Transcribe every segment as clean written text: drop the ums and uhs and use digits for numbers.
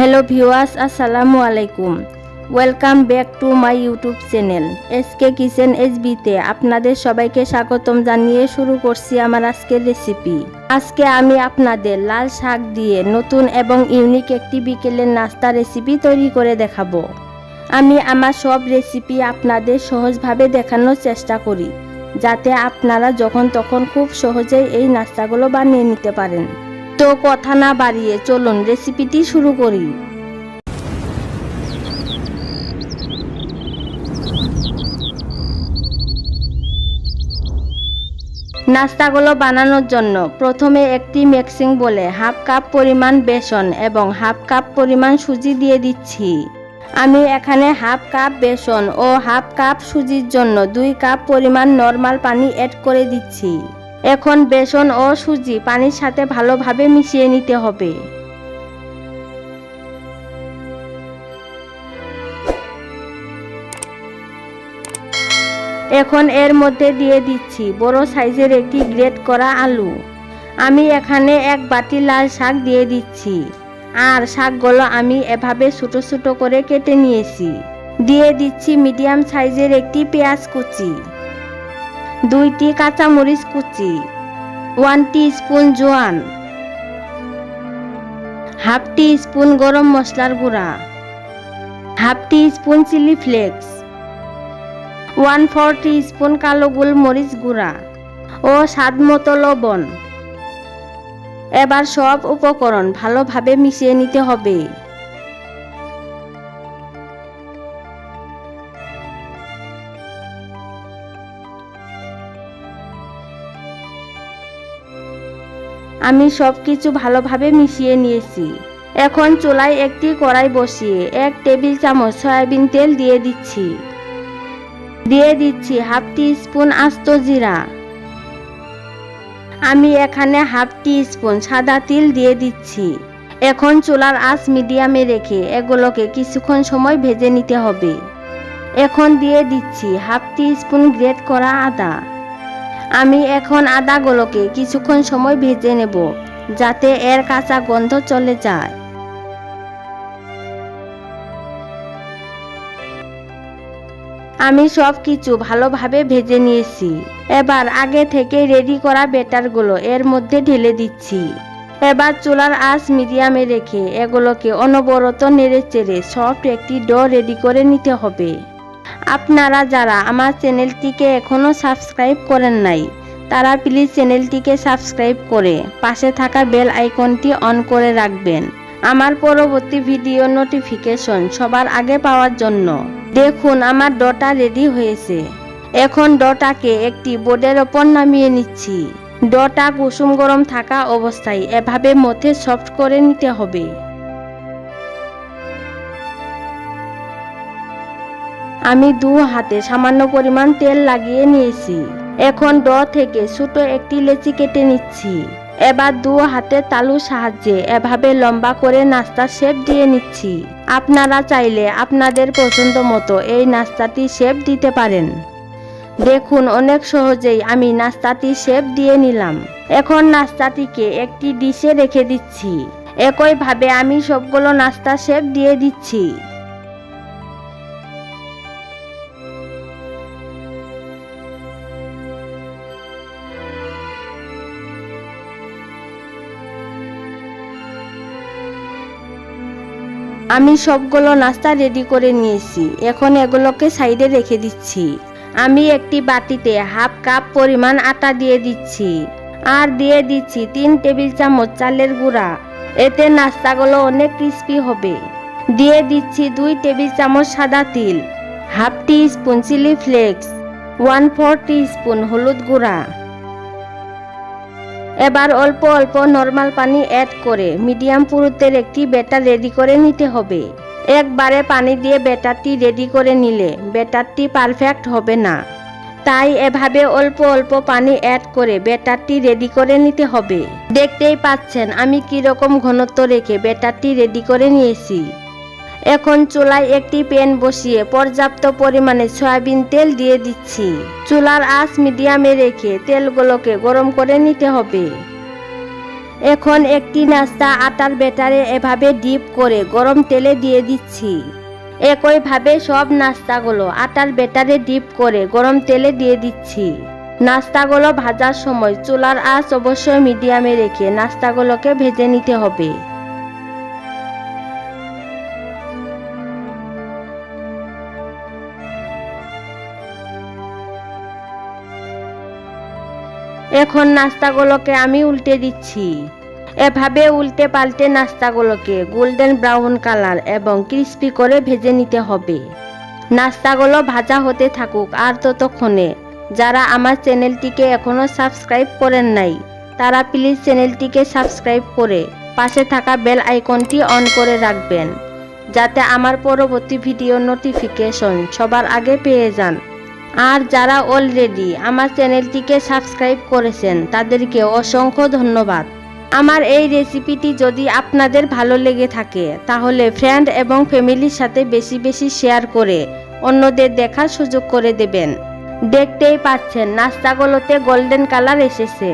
Hello viewers, আসসালামু আলাইকুম। Welcome back to my YouTube channel SK kitchen এসবিতে আপনাদের সবাইকে স্বাগতম জানিয়ে শুরু করছি আমার আজকের রেসিপি। আজকে আমি আপনাদের লাল শাক দিয়ে নতুন এবং ইউনিক একটি বিকেলের নাস্তা রেসিপি তৈরি করে দেখাবো। আমি আমার সব রেসিপি আপনাদের সহজভাবে দেখানোর চেষ্টা করি, যাতে আপনারা যখন তখন খুব সহজেই এই নাস্তাগুলো বানিয়ে নিতে পারেন। তো কথা না বাড়িয়ে চলুন রেসিপিটি শুরু করি। নাস্তাগুলো বানানোর জন্য প্রথমে একটি মিক্সিং বলে হাফ কাপ পরিমাণ বেসন এবং হাফ কাপ পরিমাণ সুজি দিয়ে দিচ্ছি। আমি এখানে হাফ কাপ বেসন ও হাফ কাপ সুজির জন্য 2 কাপ পরিমাণ নরমাল পানি অ্যাড করে দিচ্ছি। এখন বেসন ও সুজি পানির সাথে ভালোভাবে মিশিয়ে নিতে হবে। এখন এর মধ্যে দিয়ে দিচ্ছি বড় সাইজের একটি গ্রেট করা আলু। আমি এখানে 1 বাটি লাল শাক দিয়ে দিচ্ছি, আর শাকগুলো আমি এভাবে ছোট ছোট করে কেটে নিয়েছি। দিয়ে দিচ্ছি মিডিয়াম সাইজের একটি পেঁয়াজ কুচি, 2টি কাঁচামরিচ কুচি, 1 টিস্পুন জোয়ান, হাফ টিস্পুন গরম মশলার গুঁড়া, half teaspoon chilli flakes, 1/4 teaspoon কালো গোলমরিচ গুঁড়া ও স্বাদ মতো লবণ। এবার সব উপকরণ ভালোভাবে মিশিয়ে নিতে হবে। আমি সবকিছু ভালোভাবে মিশিয়ে নিয়েছি। এখন চুলায় একটি কড়াই বসিয়ে 1 টেবিল চামচ সয়াবিন তেল দিয়ে দিচ্ছি। দিয়ে দিচ্ছি হাফ টিস্পুন আস্ত জিরা। আমি এখানে হাফ টিস্পুন সাদা তিল দিয়ে দিচ্ছি। এখন চুলার আঁচ মিডিয়ামে রেখে এগুলোকে কিছুক্ষণ সময় ভেজে নিতে হবে। এখন দিয়ে দিচ্ছি হাফ টিস্পুন গ্রেট করা আদা। আমি এখন আদাগুলোকে কিছুক্ষণ সময় ভেজে নেব, যাতে এর কাঁচা গন্ধ চলে যায়। আমি সব কিছু ভালোভাবে ভেজে নিয়েছি। এবার আগে থেকে রেডি করা ব্যাটারগুলো এর মধ্যে ঢেলে দিচ্ছি। এবার চুলার আঁচ মিডিয়ামে রেখে এগুলোকে অনবরত নেড়েচেড়ে সফট একটি ডো রেডি করে নিতে হবে। আপনারা যারা আমার চ্যানেলটিকে এখনো সাবস্ক্রাইব করেন নাই, তারা প্লিজ চ্যানেলটিকে সাবস্ক্রাইব করে পাশে থাকা বেল আইকনটি অন করে রাখবেন, আমার পরবর্তী ভিডিও নোটিফিকেশন সবার আগে পাওয়ার জন্য। দেখুন আমার ডোটা রেডি হয়েছে। এখন ডোটাকে একটি বোর্ডের ওপর নামিয়ে নিচ্ছি। ডোটা কুসুম গরম থাকা অবস্থায় এভাবে মথে সফট করে নিতে হবে। আমি 2 হাতে সামান্য পরিমাণ তেল লাগিয়ে নিয়েছি। এখন ডো থেকে ছোট একটি লেচি কেটে নিচ্ছি। এবার 2 হাতের তালুর সাহায্যে এভাবে লম্বা করে নাস্তার শেপ দিয়ে নিচ্ছি। আপনারা চাইলে আপনাদের পছন্দ মতো এই নাস্তাটি শেপ দিতে পারেন। দেখুন অনেক সহজেই আমি নাস্তাটি শেপ দিয়ে নিলাম। এখন নাস্তাটিকে একটি ডিশে রেখে দিচ্ছি। একইভাবে আমি সবগুলো নাস্তা শেপ দিয়ে দিচ্ছি। আমি সবগুলো নাস্তা রেডি করে নিয়েছি। এখন এগুলোকে সাইডে রেখে দিচ্ছি। আমি একটি বাটিতে হাফ কাপ পরিমাণ আটা দিয়ে দিচ্ছি, আর দিয়ে দিচ্ছি 3 টেবিল চামচ চালের গুঁড়া। এতে নাস্তাগুলো অনেক ক্রিস্পি হবে। দিয়ে দিচ্ছি 2 টেবিল চামচ সাদা তিল, half teaspoon chilli flakes, 1/4 teaspoon হলুদ গুঁড়া। এবার অল্প অল্প নরমাল পানি অ্যাড করে মিডিয়াম পুরুত্বের একটি ব্যাটার রেডি করে নিতে হবে। একবারে পানি দিয়ে ব্যাটারটি রেডি করে নিলে ব্যাটারটি পারফেক্ট হবে না, তাই এভাবে অল্প অল্প পানি অ্যাড করে ব্যাটারটি রেডি করে নিতে হবে। দেখতেই পাচ্ছেন আমি কিরকম ঘনত্ব রেখে ব্যাটারটি রেডি করে নিয়েছি। এখন চুলায় একটি প্যান বসিয়ে পর্যাপ্ত পরিমাণে সয়াবিন তেল দিয়ে দিচ্ছি। চুলার আঁচ মিডিয়ামে রেখে তেলগুলোকে গরম করে নিতে হবে। এখন একটি নাস্তা আটার ব্যাটারে এভাবে ডিপ করে গরম তেলে দিয়ে দিচ্ছি। একইভাবে সব নাস্তাগুলো আটার ব্যাটারে ডিপ করে গরম তেলে দিয়ে দিচ্ছি। নাস্তাগুলো ভাজার সময় চুলার আঁচ অবশ্যই মিডিয়ামে রেখে নাস্তাগুলোকে ভেজে নিতে হবে। এখন নাস্তাগুলোকে আমি উল্টে দিচ্ছি। এভাবে উল্টে পাল্টে নাস্তাগুলোকে গোল্ডেন ব্রাউন কালার এবং ক্রিস্পি করে ভেজে নিতে হবে। নাস্তাগুলো ভাজা হতে থাকুক, আর ততক্ষণে যারা আমার চ্যানেলটিকে এখনো সাবস্ক্রাইব করেন নাই তারা প্লিজ চ্যানেলটিকে সাবস্ক্রাইব করে পাশে থাকা বেল আইকনটি অন করে রাখবেন, যাতে আমার পরবর্তী ভিডিও নোটিফিকেশন সবার আগে পেয়ে যান। আর যারা অলরেডি আমার চ্যানেলটিকে সাবস্ক্রাইব করেছেন তাদেরকে অসংখ্য ধন্যবাদ। আমার এই রেসিপিটি যদি আপনাদের ভালো লেগে থাকে তাহলে ফ্রেন্ড এবং ফ্যামিলির সাথে বেশি বেশি শেয়ার করে অন্যদের দেখার সুযোগ করে দেবেন। দেখতেই পাচ্ছেন নাস্তাগুলোতে গোল্ডেন কালার এসেছে।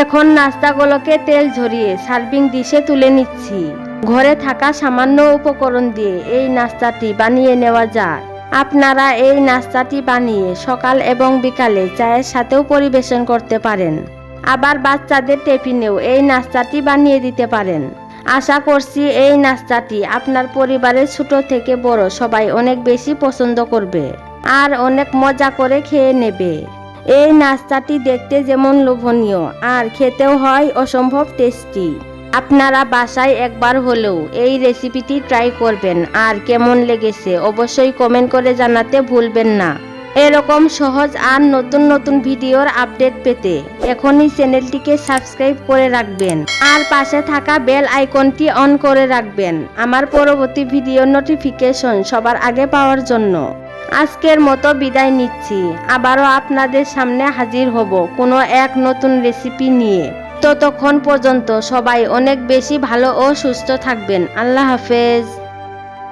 এখন নাস্তাগুলোকে তেল ঝরিয়ে সার্ভিং ডিশে তুলে নিচ্ছি। ঘরে থাকা সামান্য উপকরণ দিয়ে এই নাস্তাটি বানিয়ে নেওয়া যায়। আপনারা এই নাস্তাটি বানিয়ে সকাল এবং বিকালে চায়ের সাথেও পরিবেশন করতে পারেন। আবার বাচ্চাদের টিফিনেও এই নাস্তাটি বানিয়ে দিতে পারেন। আশা করছি এই নাস্তাটি আপনার পরিবারের ছোট থেকে বড় সবাই অনেক বেশি পছন্দ করবে আর অনেক মজা করে খেয়ে নেবে। এই নাস্তাটি দেখতে যেমন লোভনীয় আর খেতেও হয় অসম্ভব টেস্টি। আপনারা বাসায় একবার হলেও এই রেসিপিটি ট্রাই করবেন আর কেমন লেগেছে অবশ্যই কমেন্ট করে জানাতে ভুলবেন না। এরকম সহজ আর নতুন নতুন ভিডিওর আপডেট পেতে এখনই চ্যানেলটিকে সাবস্ক্রাইব করে রাখবেন আর পাশে থাকা বেল আইকনটি অন করে রাখবেন আমার পরবর্তী ভিডিও নোটিফিকেশন সবার আগে পাওয়ার জন্য। আজকের মতো বিদায় নিচ্ছি। আবারও আপনাদের সামনে হাজির হব কোনো এক নতুন রেসিপি নিয়ে। ততক্ষণ পর্যন্ত সবাই অনেক বেশি ভালো ও সুস্থ থাকবেন। আল্লাহ হাফেজ।